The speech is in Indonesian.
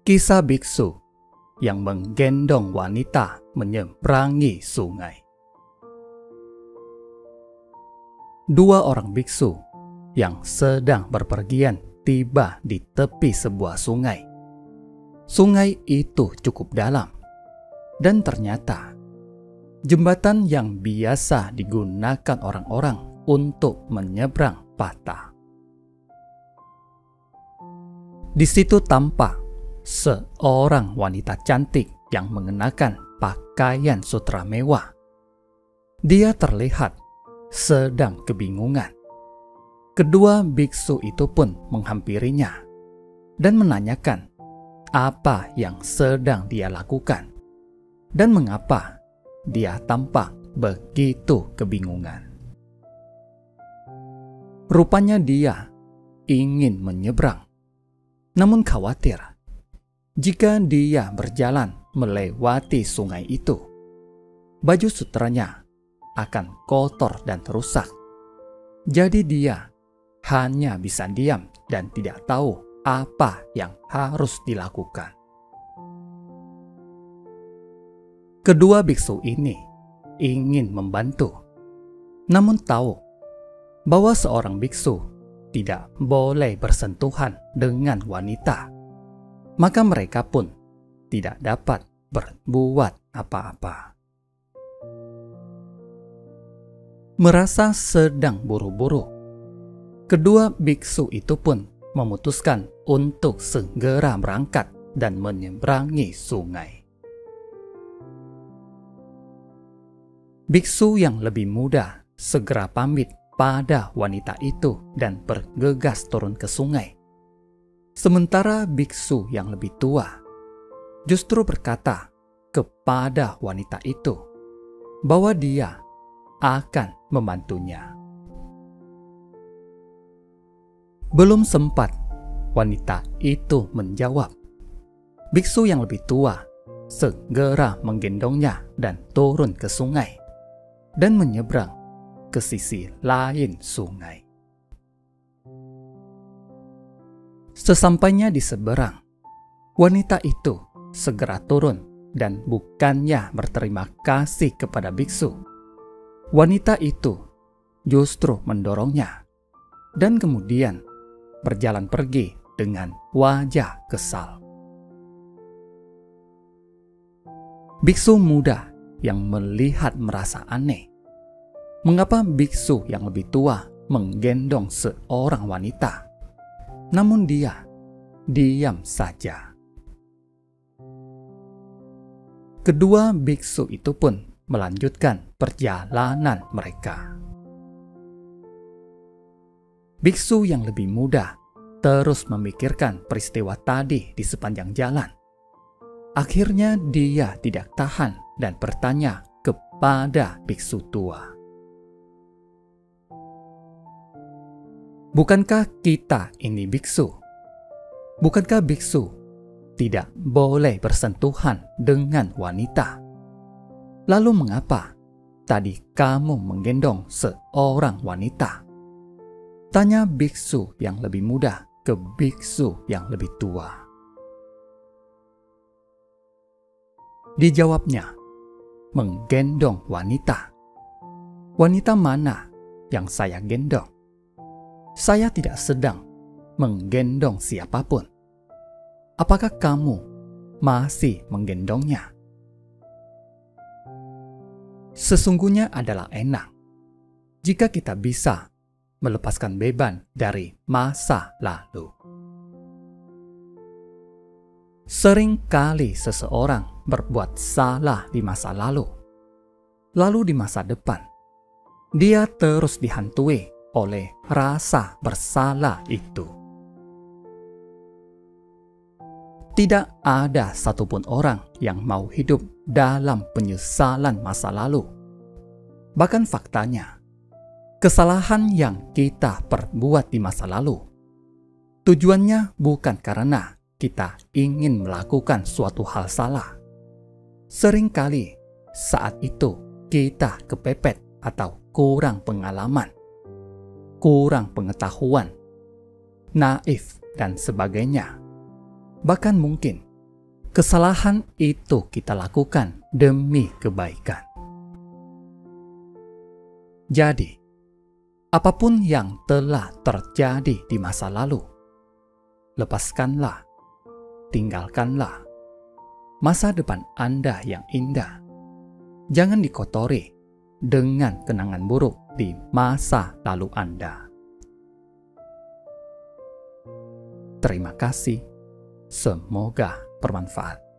Kisah biksu yang menggendong wanita menyeberangi sungai. Dua orang biksu yang sedang berpergian tiba di tepi sebuah sungai. Sungai itu cukup dalam, dan ternyata jembatan yang biasa digunakan orang-orang untuk menyeberang patah. Di situ tampak seorang wanita cantik yang mengenakan pakaian sutra mewah. Dia terlihat sedang kebingungan. Kedua biksu itu pun menghampirinya dan menanyakan apa yang sedang dia lakukan dan mengapa dia tampak begitu kebingungan. Rupanya dia ingin menyeberang, namun khawatir jika dia berjalan melewati sungai itu, baju sutranya akan kotor dan rusak. Jadi dia hanya bisa diam dan tidak tahu apa yang harus dilakukan. Kedua biksu ini ingin membantu, namun tahu bahwa seorang biksu tidak boleh bersentuhan dengan wanita. Maka mereka pun tidak dapat berbuat apa-apa. Merasa sedang buru-buru, kedua biksu itu pun memutuskan untuk segera berangkat dan menyeberangi sungai. Biksu yang lebih muda segera pamit pada wanita itu dan bergegas turun ke sungai. Sementara biksu yang lebih tua justru berkata kepada wanita itu bahwa dia akan membantunya. Belum sempat wanita itu menjawab, biksu yang lebih tua segera menggendongnya dan turun ke sungai dan menyeberang ke sisi lain sungai. Sesampainya di seberang, wanita itu segera turun dan bukannya berterima kasih kepada biksu. Wanita itu justru mendorongnya dan kemudian berjalan pergi dengan wajah kesal. Biksu muda yang melihat merasa aneh. Mengapa biksu yang lebih tua menggendong seorang wanita? Namun dia diam saja. Kedua biksu itu pun melanjutkan perjalanan mereka. Biksu yang lebih muda terus memikirkan peristiwa tadi di sepanjang jalan. Akhirnya dia tidak tahan dan bertanya kepada biksu tua. Bukankah kita ini biksu? Bukankah biksu tidak boleh bersentuhan dengan wanita? Lalu mengapa tadi kamu menggendong seorang wanita? Tanya biksu yang lebih muda ke biksu yang lebih tua. Dijawabnya, menggendong wanita. Wanita mana yang saya gendong? Saya tidak sedang menggendong siapapun. Apakah kamu masih menggendongnya? Sesungguhnya adalah enak jika kita bisa melepaskan beban dari masa lalu. Sering kali seseorang berbuat salah di masa lalu. Lalu di masa depan, dia terus dihantui oleh rasa bersalah itu. Tidak ada satupun orang yang mau hidup dalam penyesalan masa lalu. Bahkan faktanya, kesalahan yang kita perbuat di masa lalu, tujuannya bukan karena kita ingin melakukan suatu hal salah. Seringkali saat itu kita kepepet atau kurang pengalaman, kurang pengetahuan, naif, dan sebagainya. Bahkan mungkin kesalahan itu kita lakukan demi kebaikan. Jadi, apapun yang telah terjadi di masa lalu, lepaskanlah, tinggalkanlah masa depan Anda yang indah. Jangan dikotori dengan kenangan buruk di masa lalu Anda. Terima kasih. Semoga bermanfaat.